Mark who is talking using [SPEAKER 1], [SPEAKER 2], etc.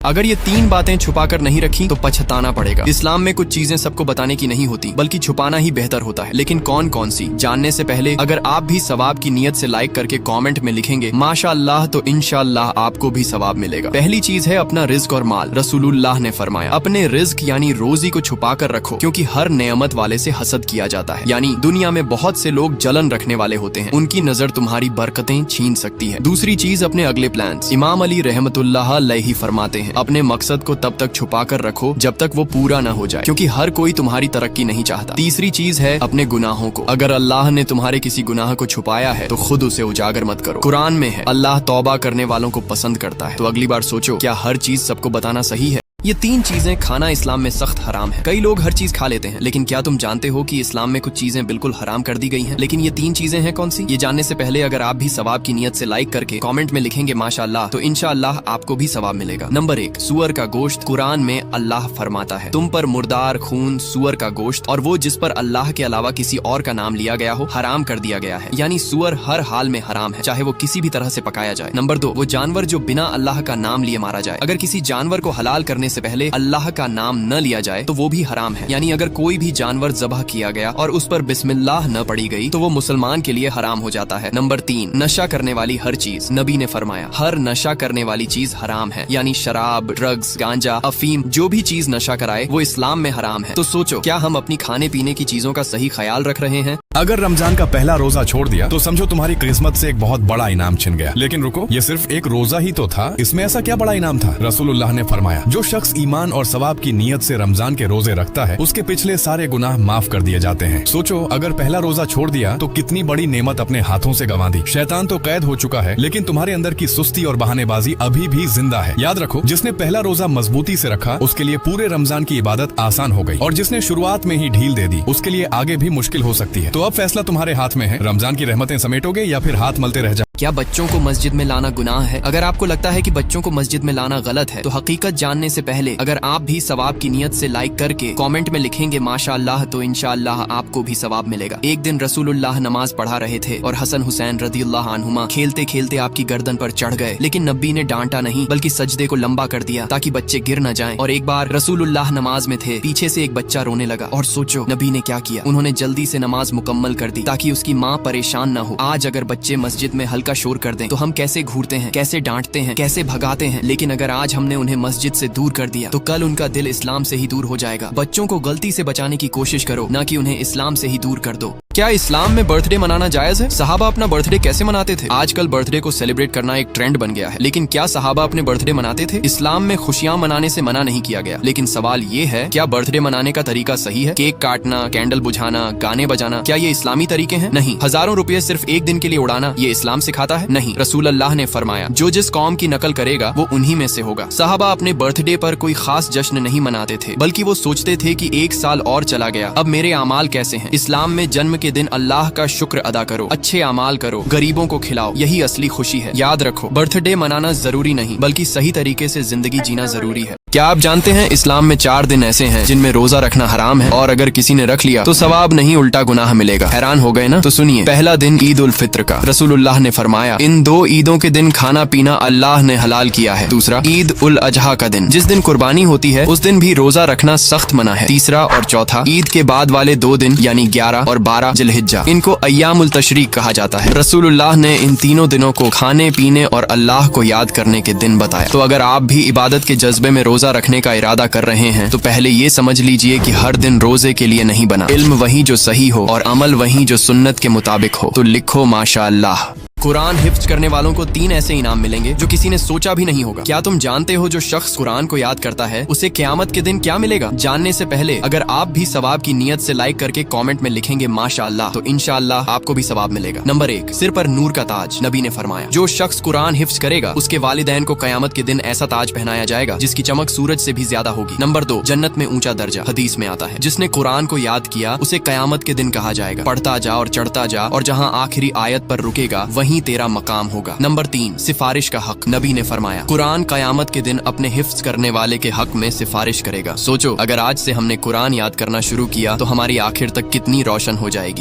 [SPEAKER 1] अगर ये 3 बातें छुपा कर नहीं रखी तो पछताना पड़ेगा। इस्लाम में कुछ चीजें सबको बताने की नहीं होती, बल्कि छुपाना ही बेहतर होता है। लेकिन कौन कौन सी, जानने से पहले अगर आप भी सवाब की नीयत से लाइक करके कमेंट में लिखेंगे माशाअल्लाह, तो इंशाअल्लाह आपको भी सवाब मिलेगा। पहली चीज है अपना रिज्क और माल। रसूलुल्लाह ने फरमाया, अपने रिज्क यानी रोजी को छुपा कर रखो, क्योंकि हर नेमत वाले से हसद किया जाता है। यानी दुनिया में बहुत से लोग जलन रखने वाले होते हैं, उनकी नजर तुम्हारी बरकतें छीन सकती है। दूसरी चीज अपने अगले प्लान्स। इमाम अली रहमतुल्लाह अलैहि फरमाते हैं, अपने मकसद को तब तक छुपा कर रखो जब तक वो पूरा न हो जाए, क्योंकि हर कोई तुम्हारी तरक्की नहीं चाहता। तीसरी चीज है अपने गुनाहों को। अगर अल्लाह ने तुम्हारे किसी गुनाह को छुपाया है तो खुद उसे उजागर मत करो। कुरान में है, अल्लाह तौबा करने वालों को पसंद करता है। तो अगली बार सोचो, क्या हर चीज सबको बताना सही है? ये 3 चीजें खाना इस्लाम में सख्त हराम है। कई लोग हर चीज खा लेते हैं, लेकिन क्या तुम जानते हो कि इस्लाम में कुछ चीजें बिल्कुल हराम कर दी गई हैं? लेकिन ये 3 चीजें हैं कौन सी? ये जानने से पहले अगर आप भी सवाब की नियत से लाइक करके कमेंट में लिखेंगे माशाअल्लाह, तो इंशाअल्लाह आपको भी सवाब मिलेगा। नंबर 1, सुअर का गोश्त। कुरान में अल्लाह फरमाता है, तुम पर मुर्दार खून, सुअर का गोश्त और वो जिस पर अल्लाह के अलावा किसी और का नाम लिया गया हो, हराम कर दिया गया है। यानी सुअर हर हाल में हराम है, चाहे वो किसी भी तरह से पकाया जाए। नंबर 2, वो जानवर जो बिना अल्लाह का नाम लिए मारा जाए। अगर किसी जानवर को हलाल करने से पहले अल्लाह का नाम न लिया जाए तो वो भी हराम है। यानी अगर कोई भी जानवर ज़बह किया गया और उस पर बिस्मिल्लाह न पड़ी गई तो वो मुसलमान के लिए हराम हो जाता है। नंबर 3, नशा करने वाली हर चीज। नबी ने फरमाया, हर नशा करने वाली चीज हराम है। यानी शराब, ड्रग्स, गांजा, अफीम, जो भी चीज नशा कराए वो इस्लाम में हराम है। तो सोचो, क्या हम अपनी खाने पीने की चीजों का सही ख्याल रख रहे हैं?
[SPEAKER 2] अगर रमजान का पहला रोजा छोड़ दिया तो समझो तुम्हारी किस्मत से एक बहुत बड़ा इनाम छिन गया। लेकिन रुको, ये सिर्फ एक रोजा ही तो था, इसमें ऐसा क्या बड़ा इनाम था? रसूलुल्लाह ने फरमाया, जो शख्स ईमान और सवाब की नीयत से रमजान के रोजे रखता है, उसके पिछले सारे गुनाह माफ कर दिए जाते हैं। सोचो, अगर पहला रोजा छोड़ दिया तो कितनी बड़ी नेमत अपने हाथों से गंवा दी। शैतान तो कैद हो चुका है, लेकिन तुम्हारे अंदर की सुस्ती और बहानेबाजी अभी भी जिंदा है। याद रखो, जिसने पहला रोजा मजबूती से रखा उसके लिए पूरे रमजान की इबादत आसान हो गई, और जिसने शुरुआत में ही ढील दे दी उसके लिए आगे भी मुश्किल हो सकती है। तो अब फैसला तुम्हारे हाथ में है, रमजान की रहमतें समेटोगे या फिर हाथ मलते रह जाओ।
[SPEAKER 1] क्या बच्चों को मस्जिद में लाना गुनाह है? अगर आपको लगता है कि बच्चों को मस्जिद में लाना गलत है, तो हकीकत जानने से पहले अगर आप भी सवाब की नियत से लाइक करके कमेंट में लिखेंगे माशाअल्लाह, तो इंशाअल्लाह आपको भी सवाब मिलेगा। एक दिन रसूलुल्लाह नमाज पढ़ा रहे थे और हसन हुसैन रदियल्लाहु अन्हुमा खेलते खेलते आपकी गर्दन पर चढ़ गए, लेकिन नबी ने डांटा नहीं बल्कि सजदे को लंबा कर दिया ताकि बच्चे गिर न जाएं। और एक बार रसूलुल्लाह नमाज में थे, पीछे से एक बच्चा रोने लगा और सोचो नबी ने क्या किया, उन्होंने जल्दी से नमाज मुकम्मल कर दी ताकि उसकी माँ परेशान न हो। आज अगर बच्चे मस्जिद में हल्का शोर कर दें तो हम कैसे घूरते हैं, कैसे डांटते हैं, कैसे भगाते हैं, लेकिन अगर आज हमने उन्हें मस्जिद से दूर कर दिया तो कल उनका दिल इस्लाम से ही दूर हो जाएगा। बच्चों को गलती से बचाने की कोशिश करो, न कि उन्हें इस्लाम से ही दूर कर दो। क्या इस्लाम में बर्थडे मनाना जायज है? सहाबा अपना बर्थडे कैसे मनाते थे? आजकल बर्थडे को सेलिब्रेट करना एक ट्रेंड बन गया है, लेकिन क्या सहाबा अपने बर्थडे मनाते थे? इस्लाम में खुशियां मनाने से मना नहीं किया गया, लेकिन सवाल ये है, क्या बर्थडे मनाने का तरीका सही है? केक काटना, कैंडल बुझाना, गाने बजाना, क्या ये इस्लामी तरीके हैं? नहीं। हजारों रुपए सिर्फ एक दिन के लिए उड़ाना, ये इस्लाम सिखाता है? नहीं। रसूल अल्लाह ने फरमाया, जो जिस कौम की नकल करेगा वो उन्हीं में से होगा। सहाबा अपने बर्थडे पर कोई खास जश्न नहीं मनाते थे, बल्कि वो सोचते थे कि एक साल और चला गया, अब मेरे अमाल कैसे हैं? इस्लाम में जन्म के दिन अल्लाह का शुक्र अदा करो, अच्छे अमाल करो, गरीबों को खिलाओ, यही असली खुशी है। याद रखो, बर्थडे मनाना जरूरी नहीं, बल्कि सही तरीके से जिंदगी जीना जरूरी है। क्या आप जानते हैं इस्लाम में 4 दिन ऐसे हैं जिनमें रोजा रखना हराम है, और अगर किसी ने रख लिया तो सवाब नहीं उल्टा गुनाह मिलेगा। हैरान हो गए ना? तो सुनिए, पहला दिन ईद उल फित्र का। रसूलुल्लाह ने फरमाया, इन 2 ईदों के दिन खाना पीना अल्लाह ने हलाल किया है। दूसरा, ईद उल अजहा का दिन, जिस दिन कुर्बानी होती है उस दिन भी रोजा रखना सख्त मना है। तीसरा और चौथा, ईद के बाद वाले 2 दिन यानी 11 और 12 जिलहिज्जा, इनको अय्यामुल तशरीक कहा जाता है। रसूलुल्लाह ने इन तीनों दिनों को खाने पीने और अल्लाह को याद करने के दिन बताया। तो अगर आप भी इबादत के जज्बे में रोजा रखने का इरादा कर रहे हैं तो पहले ये समझ लीजिए कि हर दिन रोजे के लिए नहीं बना। इल्म वही जो सही हो और अमल वही जो सुन्नत के मुताबिक हो। तो लिखो माशाअल्लाह। कुरान हिफ्ज करने वालों को 3 ऐसे इनाम मिलेंगे जो किसी ने सोचा भी नहीं होगा। क्या तुम जानते हो जो शख्स कुरान को याद करता है उसे क़यामत के दिन क्या मिलेगा? जानने से पहले अगर आप भी सवाब की नियत से लाइक करके कमेंट में लिखेंगे माशाअल्लाह, तो इंशाअल्लाह आपको भी सवाब मिलेगा। नंबर 1, सिर पर नूर का ताज। नबी ने फरमाया, जो शख्स कुरान हिफ्ज करेगा उसके वालिदैन को क़यामत के दिन ऐसा ताज पहनाया जाएगा जिसकी चमक सूरज से भी ज्यादा होगी। नंबर 2, जन्नत में ऊंचा दर्जा। हदीस में आता है, जिसने कुरान को याद किया उसे क़यामत के दिन कहा जाएगा, पढ़ता जा और चढ़ता जा, और जहाँ आखिरी आयत पर रुकेगा वहीं तेरा मकाम होगा। नंबर 3, सिफारिश का हक। नबी ने फरमाया, कुरान कयामत के दिन अपने हिफ्ज करने वाले के हक में सिफारिश करेगा। सोचो, अगर आज से हमने कुरान याद करना शुरू किया तो हमारी आखिर तक कितनी रोशन हो जाएगी।